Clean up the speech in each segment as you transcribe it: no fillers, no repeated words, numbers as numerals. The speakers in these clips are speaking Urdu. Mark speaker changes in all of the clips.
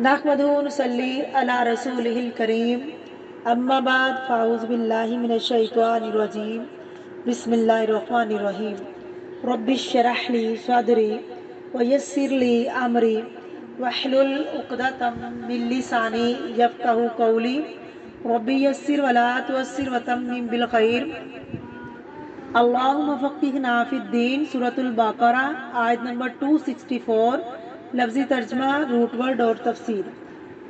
Speaker 1: نحمدہ نصلی علی رسولہ الکریم اما بعد فاعوذ باللہ من الشیطان الرجیم بسم اللہ الرحمن الرحیم رب اشرح لی صدری ویسر لی امری واحلل عقدۃ من لسانی یفقہوا قولی رب یسر ولا تعسر وتمم بالخیر اللہم فقہنا فی الدین سورۃ البقرہ آیت نمبر 264 لفظی ترجمہ روٹ ورڈ اور تفسیر۔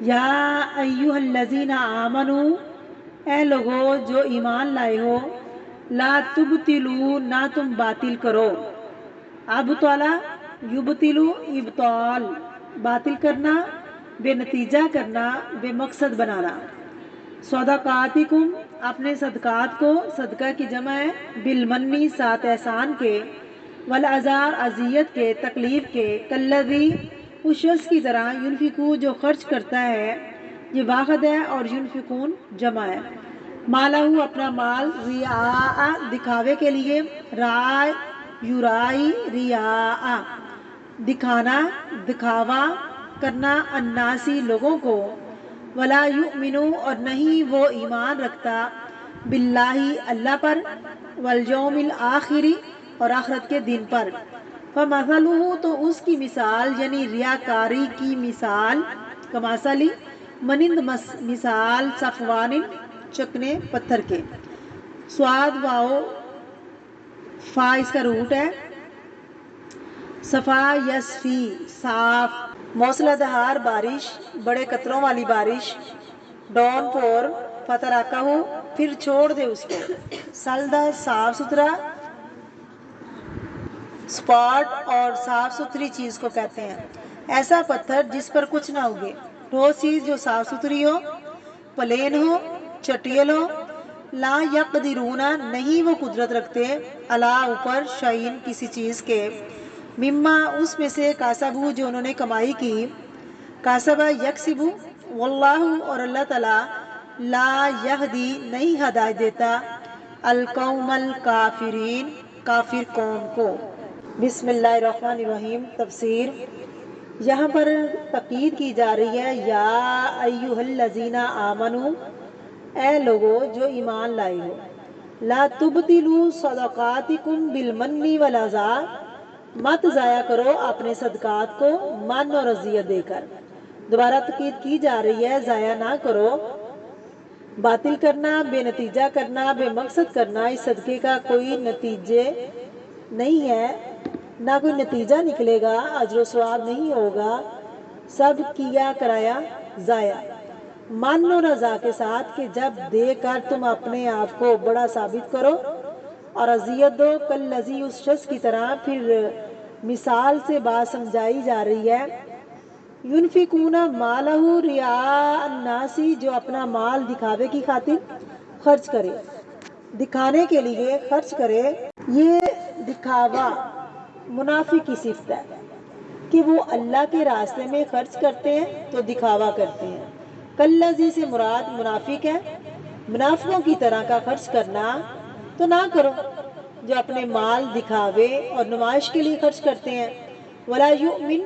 Speaker 1: یا ایہا الذین آمنو، اے لوگو جو ایمان لائے ہو، لا تبتلوا، نہ تم باطل کرو، ابطلا یبطلو ابطال، باطل کرنا، بے نتیجہ کرنا، بے مقصد بنانا، صدقاتکم، اپنے صدقات کو، صدقہ کی جمع ہے، بالمنی، ساتھ احسان کے، والعذار، اذیت کے، تکلیف کے، کالذی، اس شخص کی طرح، ینفقو، جو خرچ کرتا ہے، یہ واحد ہے، اور ینفقون جمع ہے، مالہ، اپنا مال، ریاء، دکھاوے کے لیے، رائے یرائی، ریاء، دکھانا، دکھاوا کرنا، الناسی، لوگوں کو، ولا یؤمنو، اور نہیں وہ ایمان رکھتا، باللہ، اللہ پر، والیوم الآخری، اور آخرت کے دن پر، فمثلہ، تو اس کی مثال، یعنی ریاکاری کی مثال، کمثلی، مانند مثال، صفوان، چکنے پتھر کے، سواد واؤ فا اس کا روٹ ہے، صفا یصفی، صاف، موسلا دھار بارش، بڑے قطروں والی بارش، ڈون پور، فتراکہ، پھر چھوڑ دے اس کو، سلدہ، صاف ستھرا، سپاٹ، اور صاف ستھری چیز کو کہتے ہیں، ایسا پتھر جس پر کچھ نہ اگے، ٹھوس چیز جو صاف ستھری ہو، پلین ہو، چٹیل ہو، لا یقدرون، نہیں وہ قدرت رکھتے، علی، اوپر، شیئن، کسی چیز کے، مما، اس میں سے، کاسبو، جو انہوں نے کمائی کی، کاسبہ یکسبو، واللہ، اور اللہ تعالیٰ، لا یہدی، نہیں ہدایت دیتا، القوم الکافرین، کافر قوم کو۔ بسم اللہ الرحمن الرحیم۔ تفسیر۔ یہاں پر تاکید کی جا رہی ہے، یا ایہا الذین آمنو، اے لوگو جو ایمان لائے ہو، لا تبطلوا صدقاتکم بالمن والاذی، مت ضائع کرو اپنے صدقات کو من اور اذیت دے کر۔ دوبارہ تاکید کی جا رہی ہے، ضائع نہ کرو، باطل کرنا، بے نتیجہ کرنا، بے مقصد کرنا، اس صدقے کا کوئی نتیجے نہیں ہے، نہ کوئی نتیجہ نکلے گا، اجر و ثواب نہیں ہوگا، سب کیا کرایا ضائع، من و رضا کے ساتھ کہ جب دے کر تم اپنے آپ کو بڑا ثابت کرو اور اذیت دو، کالذی، اس شخص کی طرح، پھر مثال سے بات سمجھائی جا رہی ہے، ینفقون مالہ ریاء الناس، جو اپنا مال دکھاوے کی خاطر خرچ کرے، دکھانے کے لیے خرچ کرے، یہ دکھاوا منافق کی صفت ہے کہ وہ اللہ کے راستے میں خرچ کرتے ہیں تو دکھاوا کرتے ہیں، کالذی سے مراد منافق ہے، منافقوں کی طرح کا خرچ کرنا تو نہ کرو، جو اپنے مال دکھاوے اور نمائش کے لیے خرچ کرتے ہیں، ولا یؤمن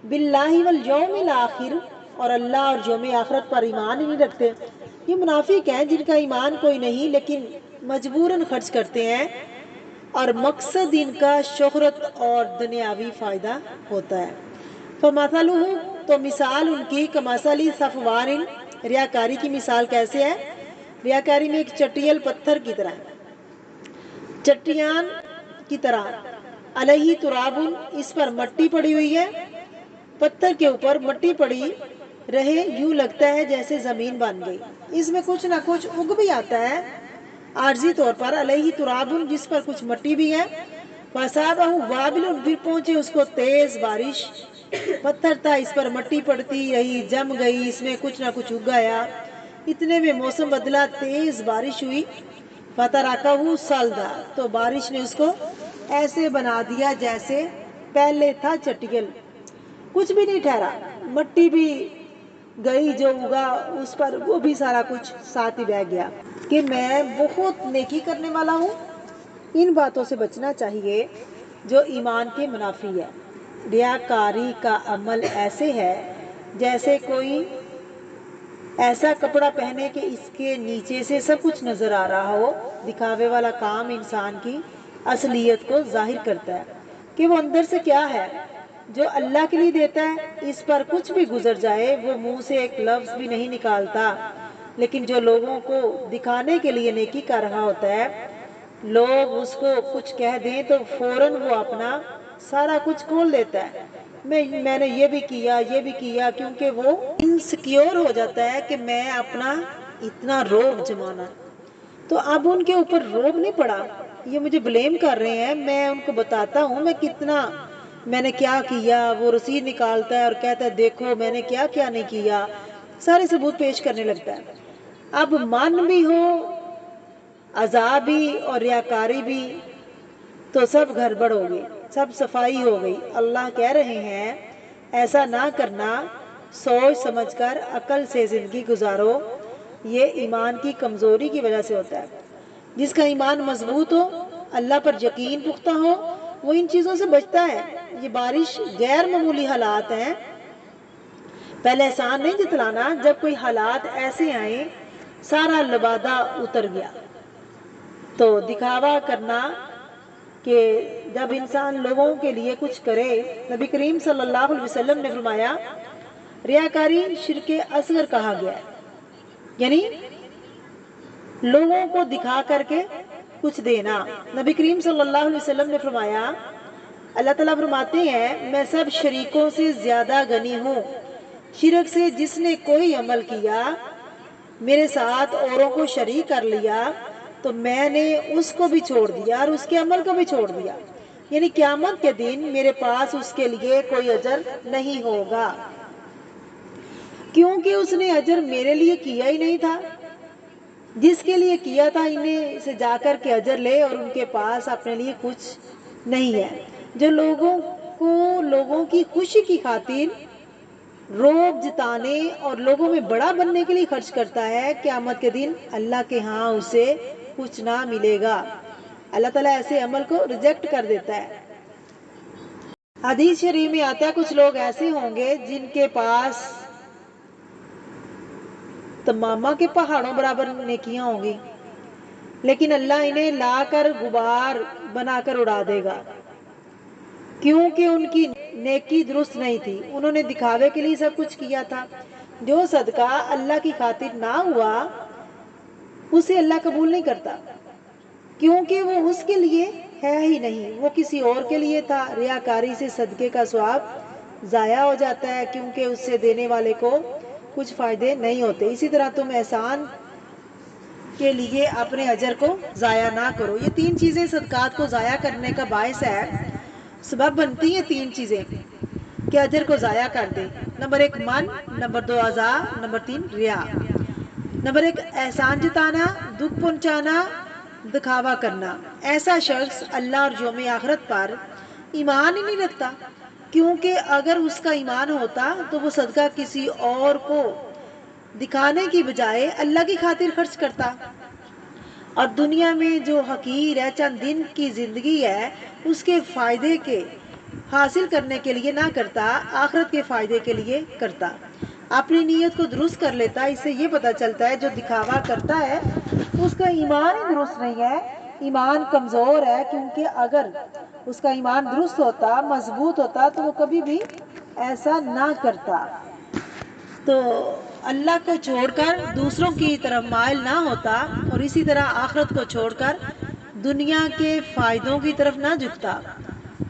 Speaker 1: باللہ والیوم الآخر، اور اللہ اور یوم آخرت پر ایمان ہی نہیں رکھتے، یہ منافق ہیں جن کا ایمان کوئی نہیں لیکن مجبوراً خرچ کرتے ہیں، اور مقصد ان کا شہرت اور دنیاوی فائدہ ہوتا ہے۔ فمثلہ، تو مثال ان کی، کمثل صفوان، ریاکاری کی مثال کیسے ہے؟ ریاکاری میں ایک چٹیل پتھر کی طرح، چٹیان کی طرح، علیہ تراب، اس پر مٹی پڑی ہوئی ہے، پتھر کے اوپر مٹی پڑی رہے، یوں لگتا ہے جیسے زمین بن گئی، اس میں کچھ نہ کچھ اگ بھی آتا ہے عارضی طور پر، علیہ تراب، جس پر کچھ مٹی بھی ہے، فاصابہ وابل، پھر پہنچے اس کو تیز بارش، پتھر تھا، اس پر مٹی پڑتی رہی، جم گئی، اس میں کچھ نہ کچھ اگ آیا، اتنے میں موسم بدلا، تیز بارش ہوئی، فتراکہ سلدا، تو بارش نے اس کو ایسے بنا دیا جیسے پہلے تھا چٹیل، کچھ بھی نہیں ٹھہرا، مٹی بھی گئی، جو اگا اس پر وہ بھی سارا کچھ ساتھ ہی بہہ گیا، کہ میں بہت نیکی کرنے والا ہوں۔ ان باتوں سے بچنا چاہیے جو ایمان کے منافی ہے۔ ریاکاری کا عمل ایسے ہے جیسے کوئی ایسا کپڑا پہنے کہ اس کے نیچے سے سب کچھ نظر آ رہا ہو۔ دکھاوے والا کام انسان کی اصلیت کو ظاہر کرتا ہے کہ وہ اندر سے کیا ہے۔ جو اللہ کے لیے دیتا ہے اس پر کچھ بھی گزر جائے وہ منہ سے ایک لفظ بھی نہیں نکالتا، لیکن جو لوگوں کو دکھانے کے لیے نیکی کر رہا ہوتا ہے، لوگ اس کو کچھ کہہ دیں تو فوراً وہ اپنا سارا کچھ کھول دیتا ہے۔ میں نے یہ بھی کیا کیونکہ وہ انسیکیور ہو جاتا ہے کہ میں اپنا اتنا روب جمانا۔ تو اب ان کے اوپر روب نہیں پڑا، یہ مجھے بلیم کر رہے ہیں، میں ان کو بتاتا ہوں میں نے کیا کیا۔ وہ رسید نکالتا ہے اور کہتا ہے دیکھو میں نے کیا نہیں کیا، سارے ثبوت پیش کرنے لگتا ہے۔ اب من بھی ہو، عذاب بھی اور ریاکاری بھی، تو سب گڑبڑ ہو گئی، سب صفائی ہو گئی۔ اللہ کہہ رہے ہیں ایسا نہ کرنا، سوچ سمجھ کر عقل سے زندگی گزارو۔ یہ ایمان کی کمزوری کی وجہ سے ہوتا ہے۔ جس کا ایمان مضبوط ہو، اللہ پر یقین پختہ ہو، وہ ان چیزوں سے بچتا ہے۔ یہ بارش غیر معمولی حالات ہیں، پہلے احسان نہیں جتلانا، جب کوئی حالات ایسے آئیں سارا لبادہ اتر گیا۔ تو دکھاوا کرنا کہ جب انسان لوگوں کے لیے کچھ کرے، نبی کریم صلی اللہ علیہ وسلم نے فرمایا ریاکاری شرک اصغر کہا گیا ہے، یعنی لوگوں کو دکھا کر کے کچھ دینا۔ نبی کریم صلی اللہ علیہ وسلم نے فرمایا، اللہ تعالیٰ فرماتے ہیں میں سب شریکوں سے زیادہ غنی ہوں، شرک سے جس نے کوئی عمل کیا میرے ساتھ اوروں کو شریک کر لیا تو میں نے اس کو بھی چھوڑ دیا اور اس کے عمل کو بھی چھوڑ دیا، یعنی قیامت کے دن میرے پاس اس کے لیے کوئی اجر نہیں ہوگا، کیونکہ اس نے اجر میرے لیے کیا ہی نہیں تھا۔ جس کے لیے کیا تھا انہیں سے جا کر کے اجر لے اور ان کے پاس اپنے لیے کچھ نہیں ہے۔ جو لوگوں کی خوشی کی خاطر روب جتانے اور لوگوں میں بڑا بننے کے لیے خرچ کرتا ہے، قیامت کے دن اللہ کے ہاں اسے کچھ نہ ملے گا۔ اللہ تعالیٰ ایسے عمل کو ریجیکٹ کر دیتا ہے۔ حدیث شریف میں آتا ہے کچھ لوگ ایسے ہوں گے جن کے پاس تمامہ کے پہاڑوں برابر نیکیاں ہوں گی، لیکن اللہ انہیں لا کر غبار بنا کر اڑا دے گا، کیونکہ ان کی نیکی درست نہیں تھی، انہوں نے دکھاوے کے لیے سب کچھ کیا تھا۔ جو صدقہ اللہ کی خاطر نہ ہوا اسے اللہ قبول نہیں کرتا، کیونکہ وہ اس کے لیے ہے ہی نہیں، وہ کسی اور کے لیے تھا۔ ریاکاری سے صدقے کا ثواب ضائع ہو جاتا ہے، کیونکہ اس سے دینے والے کو کچھ فائدے نہیں ہوتے۔ اسی طرح تم احسان کے لیے اپنے اجر کو ضائع نہ کرو۔ یہ تین چیزیں صدقات کو ضائع کرنے کا باعث ہے، سبب بنتی ہیں تین چیزیں کہ اجر کو ضائع کر دے۔ نمبر 1 من، نمبر 2 عزا، نمبر 3 ریا۔ نمبر 1 احسان جتانا، دکھ پہنچانا، دکھاوا کرنا۔ ایسا شخص اللہ اور یوم آخرت پر ایمان ہی نہیں رکھتا، کیونکہ اگر اس کا ایمان ہوتا تو وہ صدقہ کسی اور کو دکھانے کی بجائے اللہ کی خاطر خرچ کرتا، اور دنیا میں جو حقیر ہے، چند دن کی زندگی ہے، اس کے فائدے کے حاصل کرنے کے لیے نہ کرتا، آخرت کے فائدے کے لیے کرتا، اپنی نیت کو درست کر لیتا۔ اس سے یہ پتہ چلتا ہے جو دکھاوا کرتا ہے اس کا ایمان ہی درست نہیں ہے، ایمان کمزور ہے، کیونکہ اگر اس کا ایمان درست ہوتا، مضبوط ہوتا تو وہ کبھی بھی ایسا نہ کرتا، تو اللہ کو چھوڑ کر دوسروں کی طرف مائل نہ ہوتا، اور اسی طرح آخرت کو چھوڑ کر دنیا کے فائدوں کی طرف نہ جھکتا۔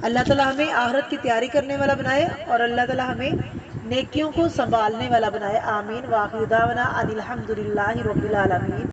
Speaker 1: اللہ تعالیٰ ہمیں آخرت کی تیاری کرنے والا بنائے، اور اللہ تعالیٰ ہمیں نیکیوں کو سنبھالنے والا بنائے۔ آمین۔ وآخر دعوانا ان الحمد للہ رب العالمین۔